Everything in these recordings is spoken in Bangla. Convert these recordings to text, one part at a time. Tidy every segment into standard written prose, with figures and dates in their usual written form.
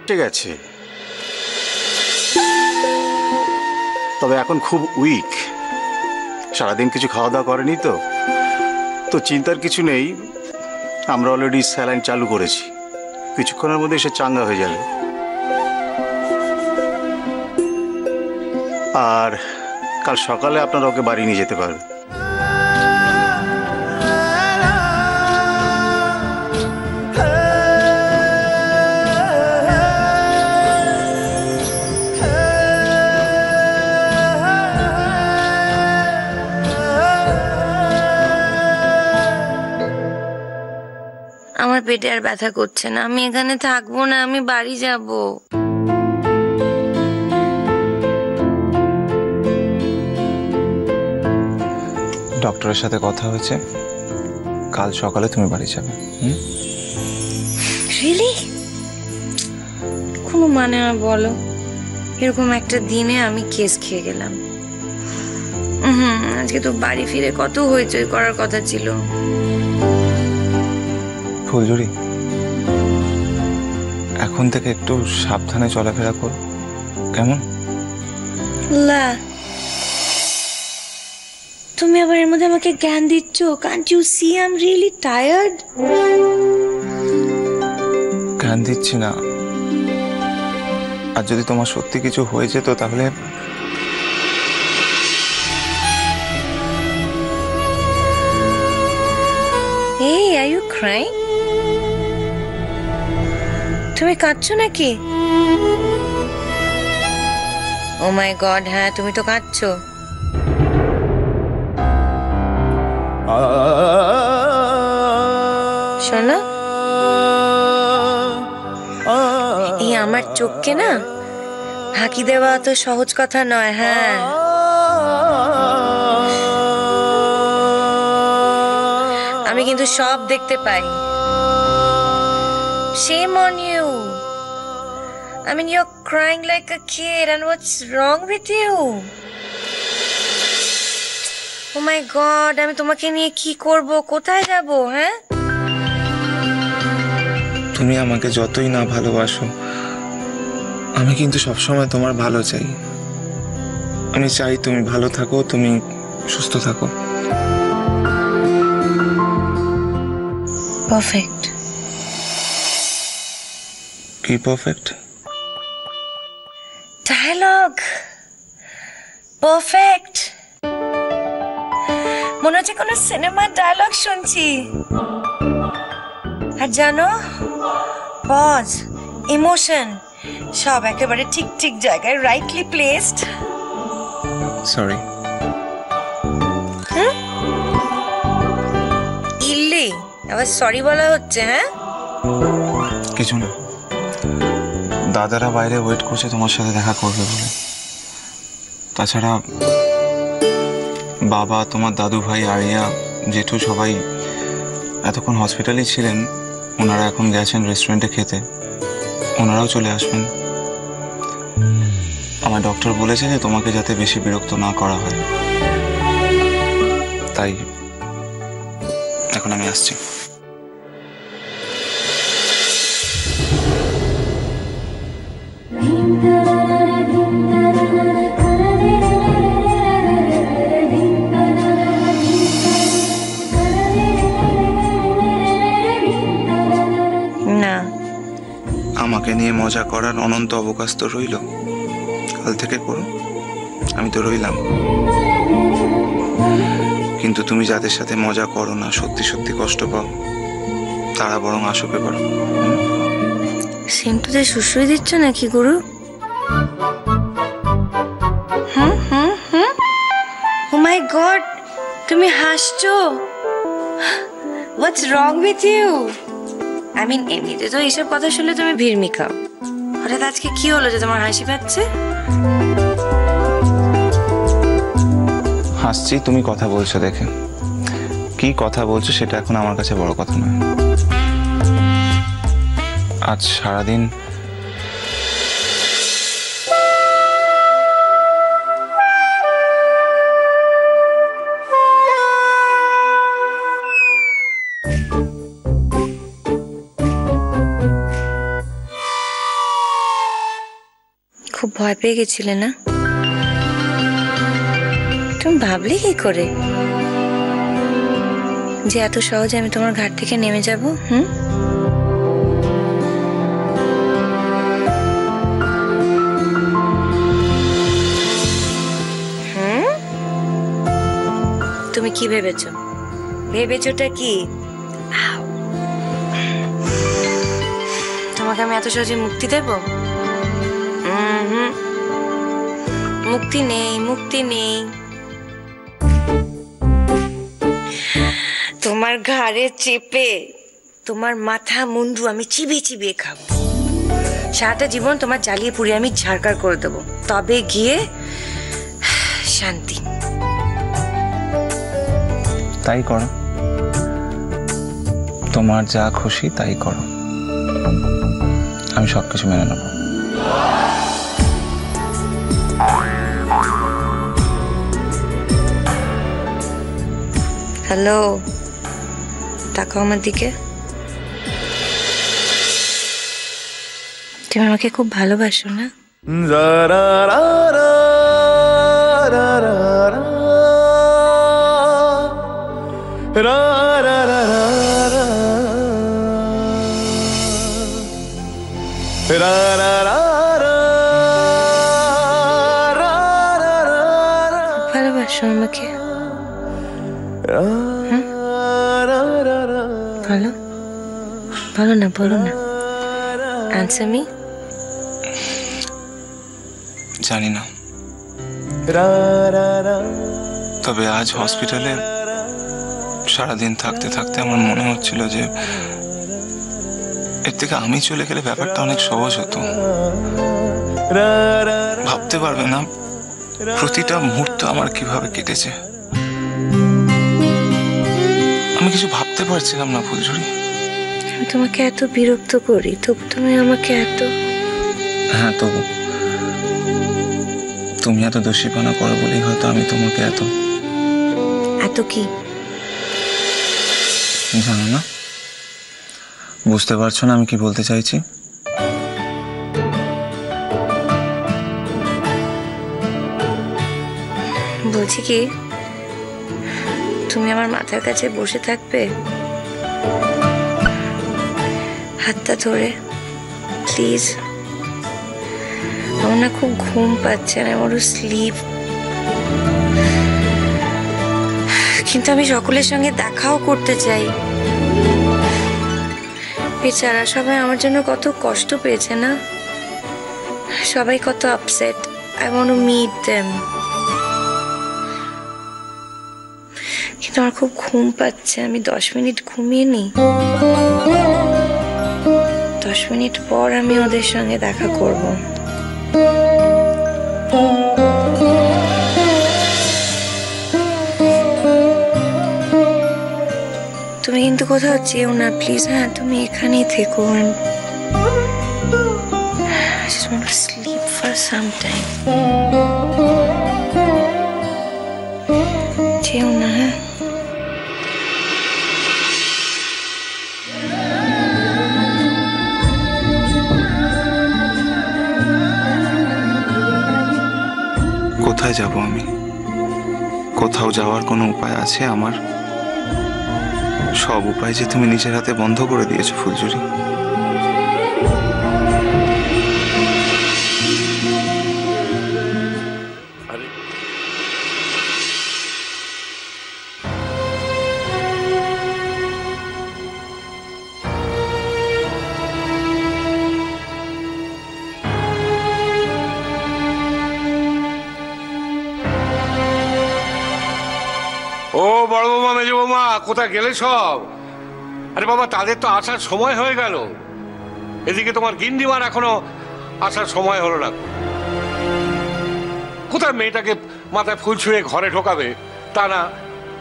ঠিক আছে, তবে এখন খুব উইক, সারাদিন কিছু খাওয়া দাওয়া করেনি তো। তো চিন্তার কিছু নেই, আমরা অলরেডি স্যালাইন চালু করেছি, কিছুক্ষণের মধ্যে সে চাঙ্গা হয়ে যাবে। আর কাল সকালে আপনারা ওকে বাড়ি নিয়ে যেতে পারবেন। আমার পেটে আর ব্যথা করছে না, আমি এখানে থাকবো না, আমি বাড়ি যাব। ডক্টরের সাথে কথা হয়েছে, কাল সকালে তুমি বাড়ি যাবে। রিয়েলি? কোনো মানে না বলো, এরকম একটা দিনে আমি কেস খেয়ে গেলাম। আজকে তো বাড়ি ফিরে কত হইচই করার কথা ছিল। ফুলঝুরি, এখন থেকে একটু সাবধানে চলাফেরা করো, কেমন? লা, তুমি আবার এর মধ্যে আমাকে জ্ঞান দিচ্ছ? Can't you see I am really tired? জ্ঞান দিচ্ছি না, আর যদি তোমার সত্যি কিছু হয়ে যেত তাহলে। Hey, are you crying? তুমি কাঁদছো নাকি? Oh my God, হ্যাঁ তুমি তো কাঁদছো। শোনো, এই আমার চোখকে না ফাঁকি দেওয়া তো সহজ কথা নয়। হ্যাঁ, আমি কিন্তু সব দেখতে পাই। Shame on you. I mean, you're crying like a kid, and what's wrong with you? Oh my God, আমি তোমাকে নিয়ে কি করব, কোথায় যাব? হ্যাঁ, তুমি আমাকে যতই না ভালোবাসো, আমি কিন্তু সবসময় তোমার ভালো চাই। আমি চাই তুমি ভালো থাকো, তুমি সুস্থ থাকো। পারফেক্ট। কি পারফেক্ট? ডায়লগ পারফেক্ট, মনে হচ্ছে কোনো সিনেমার ডায়লগ শুনছি। আর জানো, পজ, ইমোশন সব একেবারে ঠিক ঠিক জায়গায়, রাইটলি প্লেসড। সরি। ইল্লি আবার সরি বলা হচ্ছে? হ্যাঁ, কিছু না, দাদারা বাইরে ওয়েট করছে তোমার সাথে দেখা করবে বলে। তাছাড়া বাবা, তোমার দাদু ভাই, আরিয়া, জেঠু সবাই এতক্ষণ হসপিটালেই ছিলেন, ওনারা এখন গেছেন রেস্টুরেন্টে খেতে, ওনারাও চলে আসবেন। আমার ডক্টর বলেছে যে তোমাকে যাতে বেশি বিরক্ত না করা হয়, তাই এখন আমি আসছি। না, আমাকে নিয়ে মজা করার অনন্ত অবকাশ তো রইল, কাল থেকে করো, আমি তো রইলাম। কিন্তু তুমি যাদের সাথে মজা করো না, সত্যি সত্যি কষ্ট পাও, তারা বরং আসবে পারো। সেন্টুতে শুশুই দিচ্ছ নাকি গুরু? ও মাই গড, তুমি হাসছো? What's wrong with you? I mean, এমনিতে তো এইসব কথা শুনলে তুমি ভিড়মি খাও, হঠাৎ আজকে কি হলো যে তোমার হাসি পাচ্ছে? হাসছি তুমি কথা বলছো দেখে। কি কথা বলছো সেটা এখন আমার কাছে বড় কথা নয়। আজ সারাদিন খুব ভয় পেয়ে গেছিলে না? তুমি ভাবলে কি করে যে এত সহজে আমি তোমার ঘাট থেকে নেমে যাব? তুমি কি ভেবেছো? ভেবেছোটা কি? তোমাকে আমি এত সহজে মুক্তি দেব? মুক্তি নেই, মুক্তি নেই। তোমার ঘাড়ে চেপে তোমার মাথা মুন্ডু আমি চিবিয়ে চিবিয়ে খাবো। সারাটা জীবন তোমার জ্বালিয়ে পুড়িয়ে আমি ঝাড়কার করে দেবো, তবে গিয়ে শান্তি। তাই করো, তোমার যা খুশি তাই করো, আমি সবকিছু মেনে নেব। হ্যালো, তাকাও আমার দিকে। তুমি আমাকে খুব ভালোবাসো না? ভালোবাসো আমাকে? বলো, বলো না, বলো না। Answer me. জানি না, তবে আজ হসপিটালে সারাদিন থাকতে থাকতে আমার মনে হচ্ছিল যে এর থেকে আমি চলে গেলে ব্যাপারটা অনেক সহজ হতো। ভাবতে পারবে না প্রতিটা মুহূর্ত আমার কিভাবে কেটেছে। আমি কিছু ভাবতে পারছিলাম না ফুলঝুরি। আমি তোমাকে এত বিরক্ত করি, তবু তুমি আমাকে এত... হ্যাঁ, তবু তুমি এত দোষীপনা করো বলেই হয়তো আমি তোমাকে এত... এত কি জানো না? বুঝতে পারছো না আমি কি বলতে চাইছি? বলছি কি, তুমি আমার মাথার কাছে বসে থাকবে হাতটা ধরে, প্লিজ? আমার না খুব ঘুম পাচ্ছে, আমার স্লিপ, কিন্তু আমি সকলের সঙ্গে দেখাও করতে চাই। বেচারা সবাই আমার জন্য কত কষ্ট পেয়েছে না, সবাই কত upset. I want to meet them, কিন্তু আমার খুব ঘুম পাচ্ছে। আমি 10 মিনিট ঘুমিয়ে নি, 10 মিনিট পর আমি ওদের সঙ্গে দেখা করব। তুমি কিন্তু কোথাও যেও না প্লিজ। হ্যাঁ, তুমি এখানেই থেকো। I just want to sleep for some time. যেও না। হ্যাঁ, কোথায় যাব আমি? কোথাও যাওয়ার কোনো উপায় আছে আমার? সব উপায় যে তুমি নিজের হাতে বন্ধ করে দিয়েছো ফুলঝুরি। ও বড় বৌমা, মেজ বৌমা, কোথায় গেলে সব? আরে বাবা, তাদের তো আসার সময় হয়ে গেল। এদিকে তোমার গিন্ডিমার এখনো আসার সময় হলো না। কোথায় মেয়েটাকে মাথায় ফুল ছুঁয়ে ঘরে ঢোকাবে, তা না,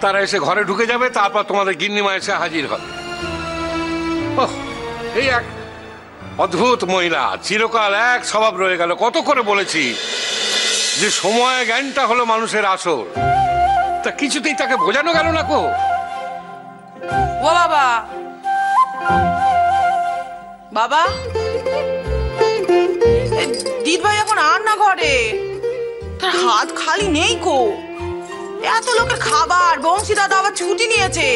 তারা এসে ঘরে ঢুকে যাবে, তারপর তোমাদের গিন্ডিমা এসে হাজির হবে। ওহ, এই এক অদ্ভুত মহিলা, চিরকাল এক স্বভাব রয়ে গেল। কত করে বলেছি যে সময় জ্ঞানটা হলো মানুষের আসল, তা কিছুতেই তাকে বোঝানো গেল না। কো ও বাবা, বাবা, দিদ ভাই এখন আর না ঘরে, তার হাত খালি নেই কো। এত লোকের খাবার, বংশী দাদা আবার ছুটি নিয়েছে।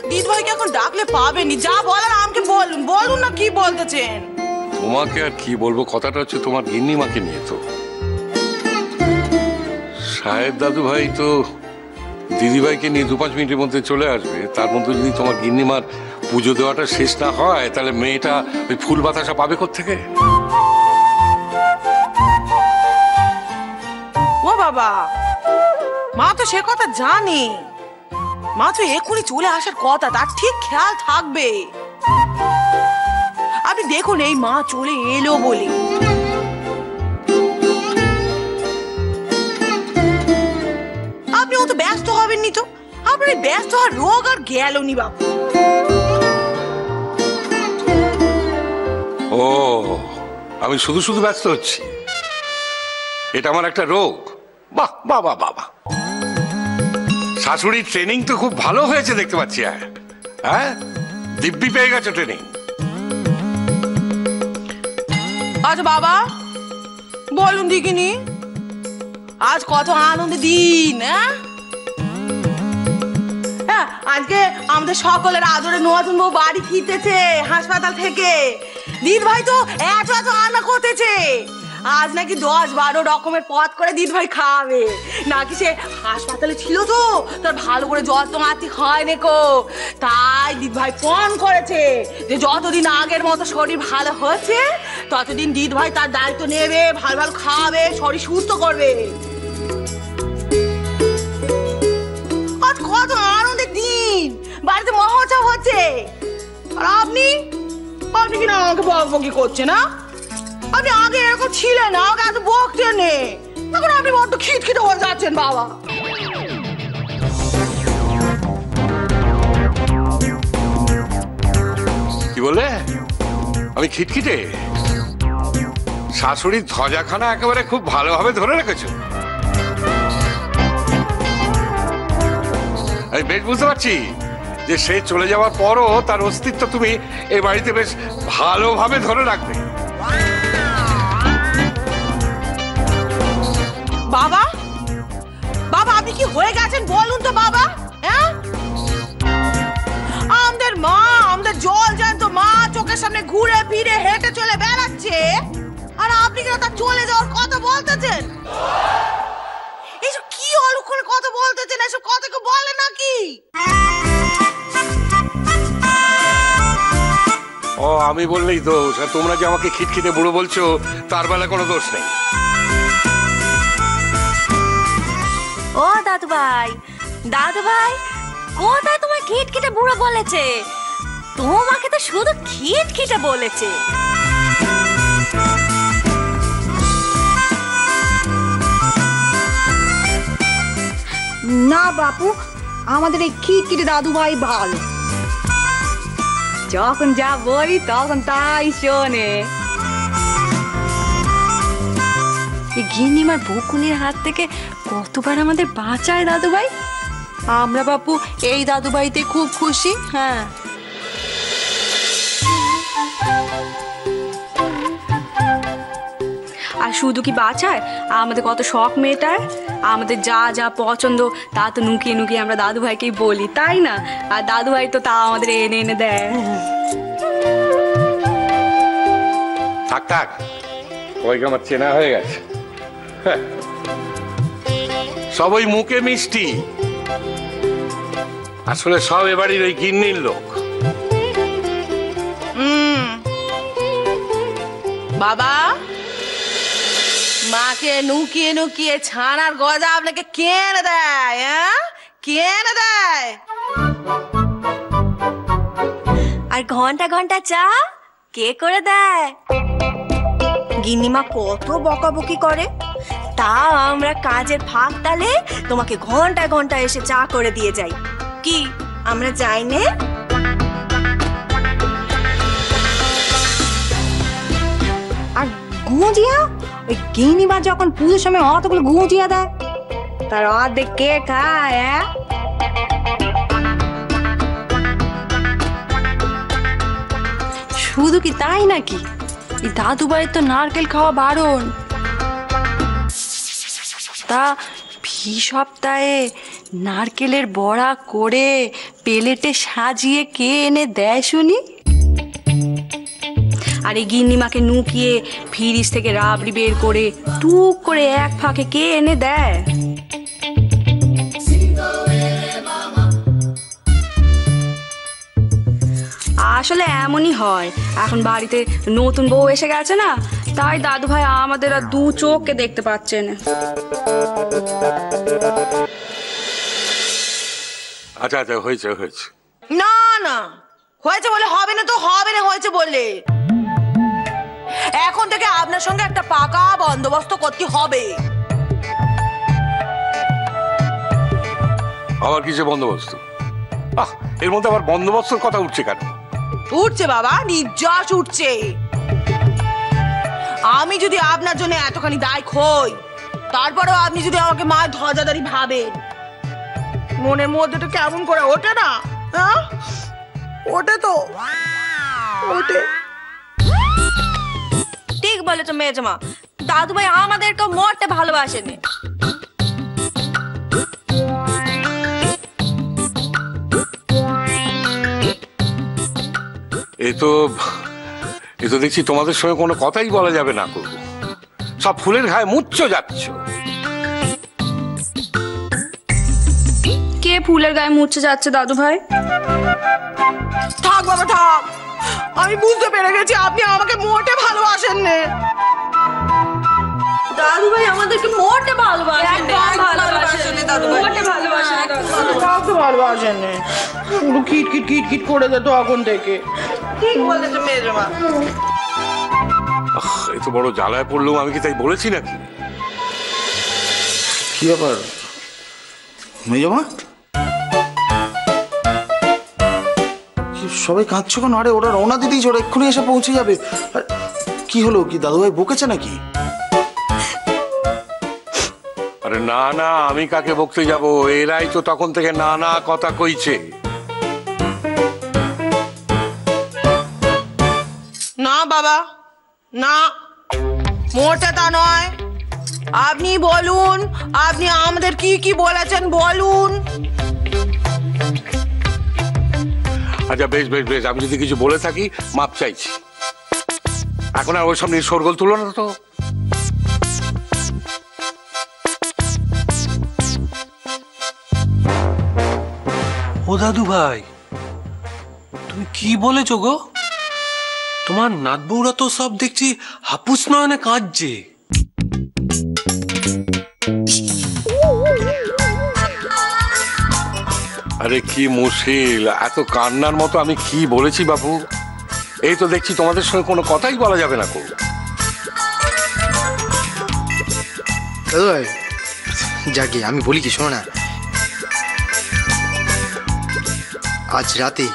দিদ ভাইকে এখন ডাকলে পাবেনি। যা বলার আমাকে বলুন, বলুন না কি বলতেছেন। তোমাকে আর কি বলবো, কথাটা হচ্ছে তোমার গিন্নিমাকে নিয়ে। তো সাহেব দাদু ভাই তো দিদিভাইকে নিয়ে 2-5 মিনিটের মধ্যে চলে আসবে। তার মধ্যে যদি তোমার গিন্নিমার পুজো দেওয়াটা শেষ না হয়, তাহলে মেয়েটা ওই ফুল বাতাসা পাবে কোত্থেকে? ও বাবা, মা তো সে কথা জানে। মা তো এক্ষুনি চলে আসার কথা, তার ঠিক খেয়াল থাকবে। আপনি দেখুন, এই মা চলে এলো বলে। আপনি অত ব্যস্ত হবেন নি তো। আপনার ব্যস্ত হওয়ার রোগ আর গেল নি বাবু। ও, আমি শুধু শুধু ব্যস্ত হচ্ছি? এটা আমার একটা রোগ? বাহ বাবা বাবা, শাশুড়ির ট্রেনিং তো খুব ভালো হয়েছে দেখতে পাচ্ছি। হ্যাঁ, দিব্যি পেয়ে গেছো ট্রেনিং। আচ্ছা বাবা, বলুন দেখিনি, আজ কত আনন্দের দিন। হ্যাঁ, আজকে আমাদের সকলের আদরে নতুন বউ বাড়ি ফিরতেছে হাসপাতাল থেকে। দিদ ভাই তো এত এত রান্না করতেছে। আজ নাকি 10-12 রকমের পদ করে দিদ ভাই খাওয়াবে। নাকি সে হাসপাতালে ছিল তো, তার ভালো করে যত্ন আত্মি হয় নেকো। তাই দিদ ভাই ফোন করেছে যে যতদিন আগের মতো শরীর ভালো হচ্ছে, ততদিন দিদ ভাই তার দায়িত্ব নেবে, ভালো ভালো খাওয়াবে, শরীর সুস্থ করবে। আজ কত আনন্দের দিন, বাড়িতে মহোৎসব হচ্ছে। আর আপনি কিনা আমাকে বকবকি করছে না? আপনি আগে এরকম ছিলেন না, আগে এত বকতেন না। এখন আপনি বড্ড খিটখিটে হয়ে যাচ্ছেন বাবা। কি বলে? আমি খিটখিটে? শাশুড়ির ধ্বজাখানা একেবারে খুব ভালোভাবে ধরে রেখেছো। আমি বেশ বুঝতে পারছি যে সে চলে যাওয়ার পরও তার অস্তিত্ব তুমি এই বাড়িতে বেশ ভালোভাবে ধরে রাখবে। বাবা, বাবা আপনি কি হয়ে গেছেন বলুন তো বাবা। হ্যাঁ, আমাদের মা, আমাদের জল জ্যান্ত মা চোখের সামনে ঘুরে ফিরে হেঁটে চলে বেড়াচ্ছে, আর আপনি কিনা তার চলে যাওয়ার কথা বলতেছেন। এইসব কি অলক্ষণে কথা বলতেছেন? এসব কথা কেউ বলে নাকি? ও, আমি বললেই দোষ? আর তোমরা যে আমাকে খিটখিটে বুড়ো বলছো, তার বেলা কোনো দোষ নেই। ও দাদু ভাই, দাদু ভাই, কোথায় তোমার খিটখিটে বুড়ো বলেছে? তোমাকে তো শুধু খিটখিটে বলেছে। না বাপু, আমাদের এই খিটখিটে দাদু ভাই ভালো। যখন যা বলি তখন তাই শোনে। এই গিন্নিমার বকুনির হাত থেকে কতবার আমাদের বাঁচায় দাদু ভাই। আমরা বাপু এই দাদু ভাইতে খুব খুশি। হ্যাঁ, আর শুধু কি বাঁচায়, আমাদের কত শখ মেটায়। আমাদের যা যা পছন্দ তা তো নুকিয়ে নুকিয়ে আমরা দাদু ভাইকেই বলি, তাই না? আর দাদু ভাই তো তা আমাদের এনে এনে দেয়। থাক থাক, সবাইকে আমার চেনা হয়ে গেছে। সবাই মুখে মিষ্টি, আসলে সব এবাড়ির ওই গিন্নির লোক। বাবা, মাকে নুকিয়ে নুকিয়ে ছানার গজা আপনাকে কে এনে দেয়? হ্যাঁ, কে এনে দেয়? আর ঘন্টা ঘন্টা চা কে করে দেয়? গিন্নিমা কত বকাবকি করে, তা আমরা কাজের ফাঁক তালে তোমাকে ঘন্টা ঘন্টা এসে চা করে দিয়ে যাই। কি আমরা যাই নে? আর গুঁজিয়া, ওই গিনিমা যখন পুজোর সময় অতগুলো গুঁজিয়া দেয়, তার অর্ধেক কে খায়? শুধু কি তাই নাকি, এই দাদু ভাইয়ের তো নারকেল খাওয়া বারণ। তা ফি সপ্তাহে নারকেলের বড়া করে প্লেটে সাজিয়ে কে এনে দেয় শুনি? আর এই গিন্নিমাকে নুকিয়ে ফ্রিজ থেকে রাবড়ি বের করে টুক করে এক ফাঁকে কে এনে দেয়? আসলে এমনই হয়, এখন বাড়িতে নতুন বউ এসে গেছে না, তাই দাদু ভাই আমাদের আর দু চোখকে দেখতে পাচ্ছেন। আচ্ছা আচ্ছা, হয়েছে হয়েছে। না না, হয়েছে বলে হবে না, তো হবে না হয়েছে বলে। এখন থেকে আপনার সঙ্গে একটা পাকা বন্দোবস্ত করতে হবে। আবার কিসে বন্দোবস্ত? এর মধ্যে আবার বন্দোবস্তর কথা উঠছে কেন? উঠছে বাবা, নির্যাস উঠছে। আমি যদি আপনার জন্য এতখানি দায় খই, তারপরেও আপনি যদি আমাকে মায়ের ধ্বজাধারী ভাবেন, মনের মধ্যে তো কেমন করে ওঠে না? হ্যাঁ, ওঠে তো, ওঠে। ঠিক বলেছো মেজমা, দাদু ভাই আমাদেরকে মোটে ভালোবাসেনি। এ তো দেখছি তোমাদের সঙ্গে কোনো কথাই বলা যাবে না। করবো সব ফুলের ঘায়ে মুচ্ছ যাচ্ছ। কে ফুলের গায়ে মুচ্ছে যাচ্ছে দাদু ভাই? থাক বাবা থাক, আমি বুঝতে পেরে গেছি আপনি আমাকে মোটে ভালোবাসেন না। দাদু ভাই আমাদেরকে মোটে ভালোবাসেন না, দাদু ভাই মোটে ভালোবাসেন না, কাউকে ভালোবাসেন না। পুরো কিট কিট কিট কিট করে যেত এখন থেকে। ঠিক বলেছো মেজমা। এই তো বড় জ্বালায় পড়লুম, আমি কি তাই বলেছি নাকি? কি ব্যাপার মেজমা, সবাই কাঁদছো কেন? আরে ওরা রওনা দিতেই, ওরা এক্ষুনি এসে পৌঁছে যাবে। কি হলো, কি দাদুভাই বকেছে নাকি? আরে না না, আমি কাকে বকতে যাব? এরাই তো তখন থেকে নানা কথা কইছে। না বাবা না, মোটে তা নয়। আপনি বলুন, আপনি আমাদের কি কি বলেছেন বলুন। আচ্ছা বেশ বেশ বেশ, আমি যদি কিছু বলে থাকি মাপ চাইছি। এখন আর ওই সব নিয়ে শোরগোল তুলো না তো। ও দাদু ভাই, তুমি কি বলেছো গো? তোমার নাত বউরা তো সব দেখছি হাপুস নয়নে কাঁদছে। আরে কি মুশকিল, এত কান্নার মতো আমি কি বলেছি বাবু? এই তো দেখছি তোমাদের সঙ্গে কোনো কথাই বলা যাবে না। করবো দাদুভাই যাকে আমি বলি কি, শোনো না, আজ রাতে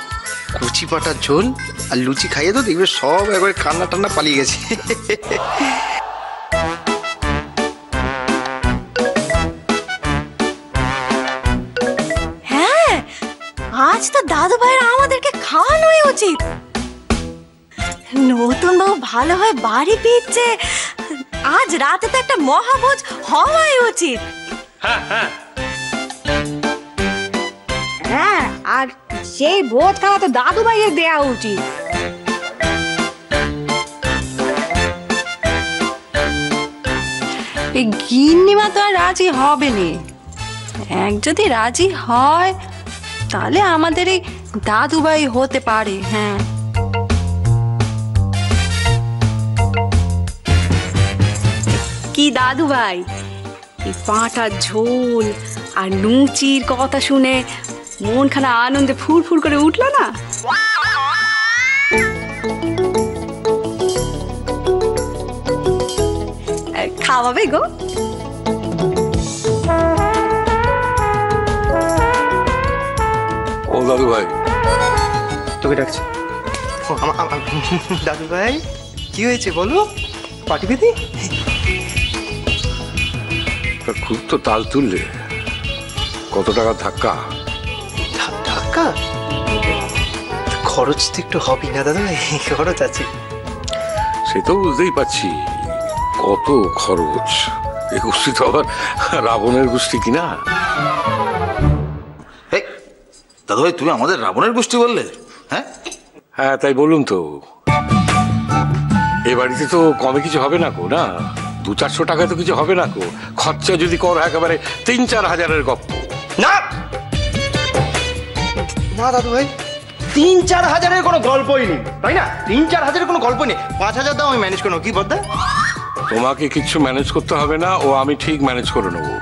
কচি পাটার ঝোল আর লুচি খাইয়ে তো দেখবে সব একবারে কান্না টান্না পালিয়ে গেছে। হ্যাঁ, আজ তো দাদু ভাইয়ের আমাদেরকে খাওয়ানোই উচিত। নতুন বউ ভালো হয়ে বাড়ি ফিরছে, আজ রাতে তো একটা মহাভোজ হওয়াই উচিত। হ্যাঁ, আর সেই ভোজ খাওয়া তো দাদু ভাইয়ের দেওয়া উচিত। এই গিন্নিমা তো আর রাজি হবে না। এক যদি রাজি হয় তাহলে আমাদের এই দাদু ভাই হতে পারে। হ্যাঁ, কি দাদু ভাই, এই পাঁঠার ঝোল আর লুচির কথা শুনে মনখানা আনন্দে ফুরফুর করে উঠলো না? খাওয়াবে গো? ও দাদু ভাই, তোকে ডাকছে। দাদু ভাই কি হয়েছে বলো, পাটি পেতি? খুব তো তাল তুললে। কত টাকা ধাক্কা? ধাক্কা? খরচ তো একটু হবেই না দাদু ভাই, খরচ আছে। সে তো বুঝতেই পারছি কত খরচ। এই গোষ্ঠী তো আবার রাবণের গোষ্ঠী কিনা। দাদু ভাই তুমি আমাদের রাবণের গোষ্ঠী বললে? হ্যাঁ হ্যাঁ তাই বলুন তো। এ বাড়িতে তো কমে কিছু হবে না কো, না 200-400 টাকা তো কিছু হবে না কো। খরচা যদি করো একেবারে 3-4 হাজারের গপ্প। না না দাদু ভাই, 3-4 হাজারের কোনো গল্পই নেই, তাই না? 3-4 হাজারের কোনো গল্প নেই। 5,000 দাও, আমি ম্যানেজ করে নেবো। কি বলতে? তোমাকে কিছু ম্যানেজ করতে হবে না, ও আমি ঠিক ম্যানেজ করে নেবো।